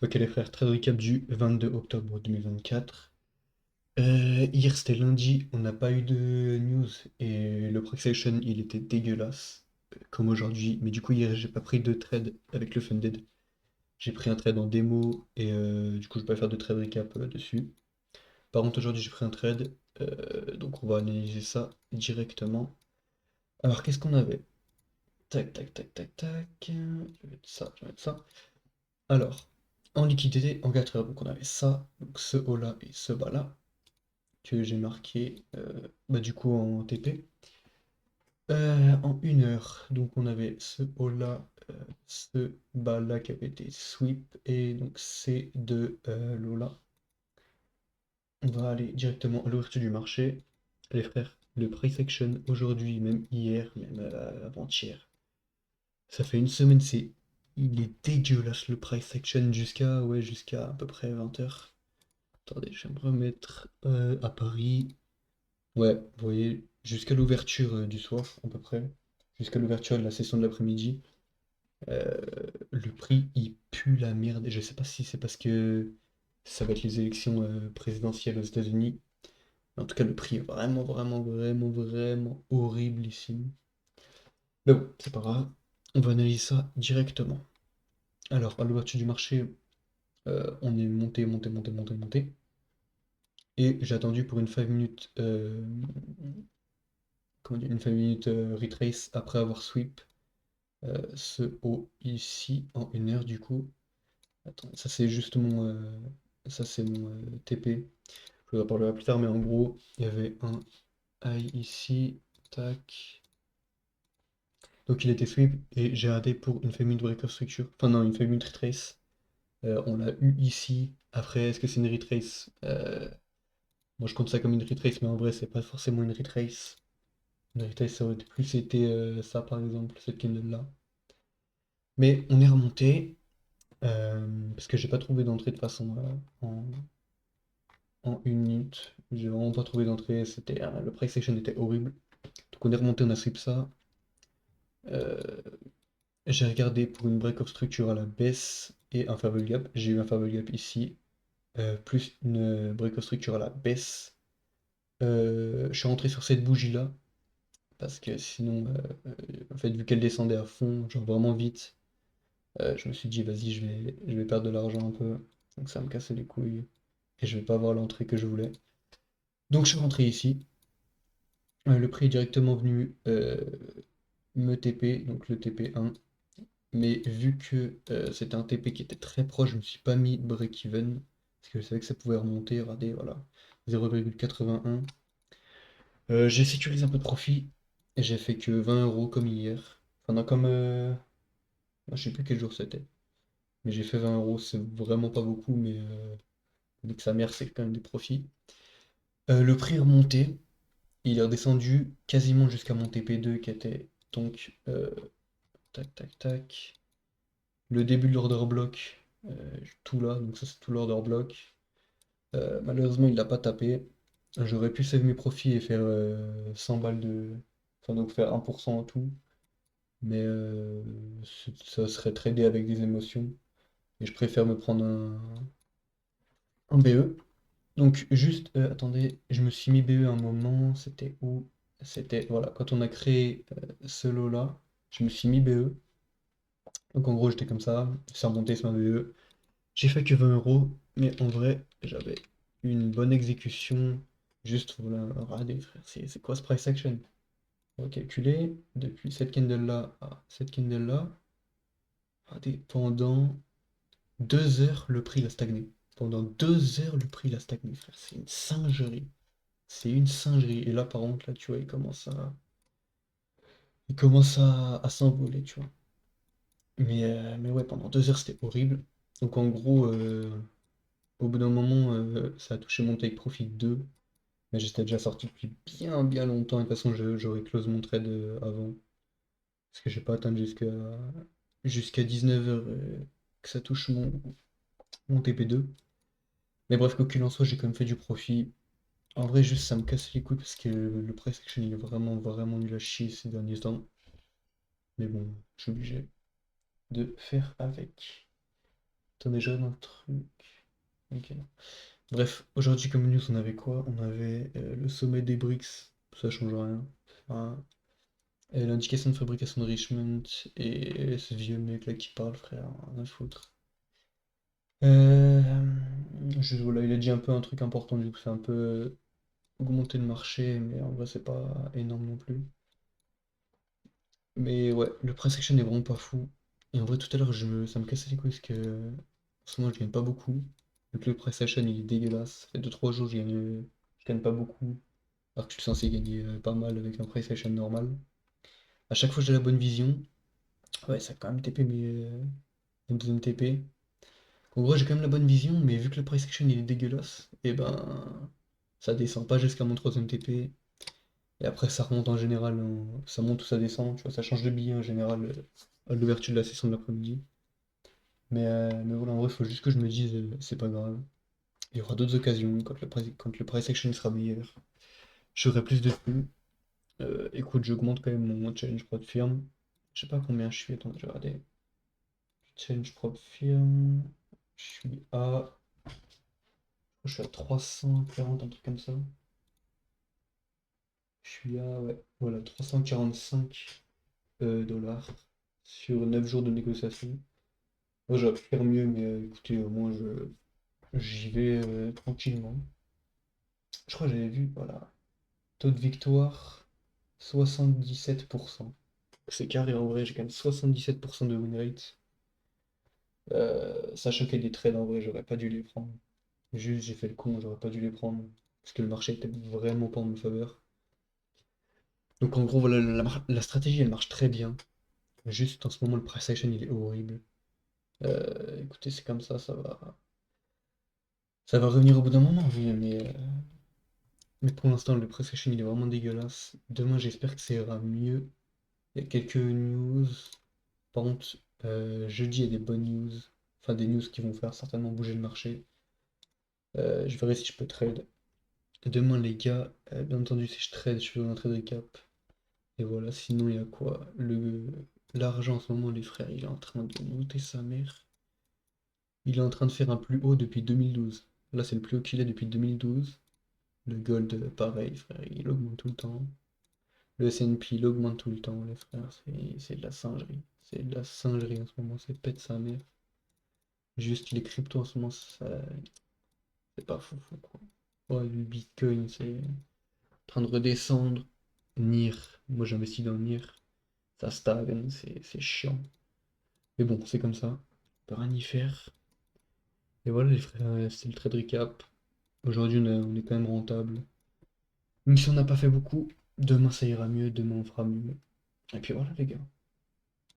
Ok les frères, trade recap du 22 octobre 2024. Hier c'était lundi, on n'a pas eu de news et le proc session il était dégueulasse, comme aujourd'hui. Mais du coup hier j'ai pas pris de trade avec le Funded. J'ai pris un trade en démo et du coup je vais pas faire de trade recap dessus. Par contre aujourd'hui j'ai pris un trade, donc on va analyser ça directement. Alors qu'est-ce qu'on avait? Tac tac tac tac tac. Je vais mettre ça, je vais mettre ça. Alors, en liquidité, en 4 heures, donc on avait ça, donc ce haut là et ce bas là, que j'ai marqué bah, du coup en TP. En 1 heure, donc on avait ce haut là, ce bas là qui avait été sweep, et donc ces deux lots là. On va aller directement à l'ouverture du marché. Les frères, le price action aujourd'hui, même hier, même avant-hier, ça fait une semaine, il est dégueulasse le price action jusqu'à ouais, jusqu'à à peu près 20 heures. Attendez, je vais me remettre à Paris. Ouais, vous voyez, jusqu'à l'ouverture du soir, à peu près, jusqu'à l'ouverture de la session de l'après-midi, euh, le prix, il pue la merde. Et je sais pas si c'est parce que ça va être les élections présidentielles aux États-Unis. Mais en tout cas, le prix est vraiment, vraiment, vraiment, vraiment horrible ici. Mais bon, c'est pas grave. On va analyser ça directement. Alors, à l'ouverture du marché, on est monté, monté, monté, monté, monté. Et j'ai attendu pour une 5 minutes, comment dire, une 5 minutes retrace après avoir sweep ce haut ici en 1 heure du coup. Attends, ça c'est juste ça c'est mon TP. Je vous en parlerai plus tard, mais en gros, il y avait un high ici, tac. Donc il était sweep et j'ai raté pour une 5 minutes break of structure. Enfin non, une 5 minutes retrace. On l'a eu ici. Après, est-ce que c'est une retrace? Moi je compte ça comme une retrace, mais en vrai c'est pas forcément une retrace. Une retrace ça aurait plus été ça par exemple, cette candle là. Mais on est remonté. Parce que j'ai pas trouvé d'entrée de façon en 1 minute. J'ai vraiment pas trouvé d'entrée. Le price action était horrible. Donc on est remonté, on a sweep ça. Euh, j'ai regardé pour une break of structure à la baisse et un fair value gap. J'ai eu un fair value gap ici, plus une break of structure à la baisse. Je suis rentré sur cette bougie là parce que sinon, en fait, vu qu'elle descendait à fond, genre vraiment vite, je me suis dit vas-y, je vais perdre de l'argent un peu. Donc ça me cassait les couilles. Et je vais pas avoir l'entrée que je voulais. Donc je suis rentré ici. Le prix est directement venu me TP, donc le TP1. Mais vu que c'était un TP qui était très proche, je me suis pas mis break-even. Parce que je savais que ça pouvait remonter. Regardez, voilà. 0,81. J'ai sécurisé un peu de profit. Et j'ai fait que 20 euros comme hier. Enfin, non, comme. Je sais plus quel jour c'était. Mais j'ai fait 20 euros. C'est vraiment pas beaucoup, mais dès que sa mère, c'est quand même des profits. Le prix est remonté. Il est redescendu quasiment jusqu'à mon TP2 qui était donc tac tac tac. Le début de l'order block, tout là, donc ça c'est tout l'order block. Malheureusement il l'a pas tapé. J'aurais pu save mes profits et faire 100 balles de. Enfin donc faire 1% en tout. Mais ça serait tradé avec des émotions. Et je préfère me prendre un BE. Donc juste, attendez, je me suis mis BE un moment, c'était où? C'était, voilà, quand on a créé ce lot-là, je me suis mis BE. Donc en gros, j'étais comme ça remontait sur ma BE. J'ai fait que 20 euros, mais en vrai, j'avais une bonne exécution. Juste, voilà, regardez, frère, c'est quoi ce price action? On va calculer, depuis cette candle-là à cette candle-là, regardez, pendant 2 heures, le prix a stagné. Pendant 2 heures, le prix a stagné, frère, c'est une singerie. C'est une singerie. Et là, par contre, là, tu vois, il commence à s'envoler, tu vois. Mais ouais, pendant 2 heures, c'était horrible. Donc, en gros, au bout d'un moment, ça a touché mon take profit 2. Mais j'étais déjà sorti depuis bien, bien longtemps. Et de toute façon, j'aurais close mon trade avant. Parce que j'ai pas atteint jusqu'à 19 heures que ça touche mon TP2. Mais bref, quoi qu'il en soit, j'ai quand même fait du profit. En vrai, juste ça me casse les couilles parce que le price action il est vraiment, vraiment nul à chier ces derniers temps. Mais bon, je suis obligé de faire avec. Attendez, je regarde un truc. Ok. Bref, aujourd'hui comme news, on avait quoi? On avait le sommet des BRICS, ça change rien. Enfin, et l'indication de fabrication de Richmond et ce vieux mec là qui parle, frère, rien à foutre. Euh, Juste voilà, il a dit un peu un truc important, du coup, c'est un peu augmenter le marché, mais en vrai, c'est pas énorme non plus. Mais ouais, le price action est vraiment pas fou. Et en vrai, tout à l'heure, ça me cassait les couilles parce que en ce moment, je gagne pas beaucoup. Donc le price action, il est dégueulasse. Ça fait 2-3 jours, je gagne pas beaucoup. Alors que je suis censé gagner pas mal avec un price action normal. À chaque fois, j'ai la bonne vision. Ouais, ça a quand même TP mes deuxième TP. En gros, j'ai quand même la bonne vision, mais vu que le price action il est dégueulasse, et ben ça descend pas jusqu'à mon troisième TP. Et après, ça remonte en général, ça monte ou ça descend, tu vois, ça change de billet en général à l'ouverture de la session de l'après-midi. Mais voilà, en vrai, il faut juste que je me dise, c'est pas grave. Il y aura d'autres occasions quand le price action sera meilleur. J'aurai plus de flux. Écoute, j'augmente quand même mon challenge prod firme. Je sais pas combien je suis, attends, je vais regarder. Challenge prod firme. Je suis à 340, un truc comme ça. Je suis à, ouais, voilà, 345 dollars sur 9 jours de négociation. Moi, j'aurais pu faire mieux, mais écoutez, au moins, j'y vais tranquillement. Je crois que j'avais vu, voilà, taux de victoire, 77%. C'est carré en vrai, j'ai quand même 77% de win rate. Sachant qu'il y a des trades en vrai, j'aurais pas dû les prendre. Juste, j'ai fait le con, j'aurais pas dû les prendre. Parce que le marché était vraiment pas en ma faveur. Donc en gros, voilà, la stratégie, elle marche très bien. Juste en ce moment, le price action, il est horrible. Écoutez, c'est comme ça va revenir au bout d'un moment, oui, mais pour l'instant, le price action, il est vraiment dégueulasse. Demain, j'espère que ça ira mieux. Il y a quelques news. Par contre, jeudi, il y a des bonnes news. Enfin, des news qui vont faire certainement bouger le marché. Je verrai si je peux trade. Demain, les gars, bien entendu, si je trade, je fais un trade recap. Et voilà, sinon, il y a quoi? L'argent en ce moment, les frères, il est en train de monter sa mère. Il est en train de faire un plus haut depuis 2012. Là, c'est le plus haut qu'il est depuis 2012. Le gold, pareil, frère, il augmente tout le temps. Le S&P, il augmente tout le temps, les frères. C'est de la singerie. C'est de la singerie en ce moment, c'est pète sa mère. Juste les cryptos en ce moment, c'est pas fou, quoi. Ouais, le Bitcoin, c'est en train de redescendre. NIR, moi j'investis dans NIR. Ça stagne, c'est chiant. Mais bon, c'est comme ça. On peut rien y faire. Et voilà les frères, c'est le trade recap. Aujourd'hui on est quand même rentable. Même si on n'a pas fait beaucoup, demain ça ira mieux, demain on fera mieux. Et puis voilà les gars.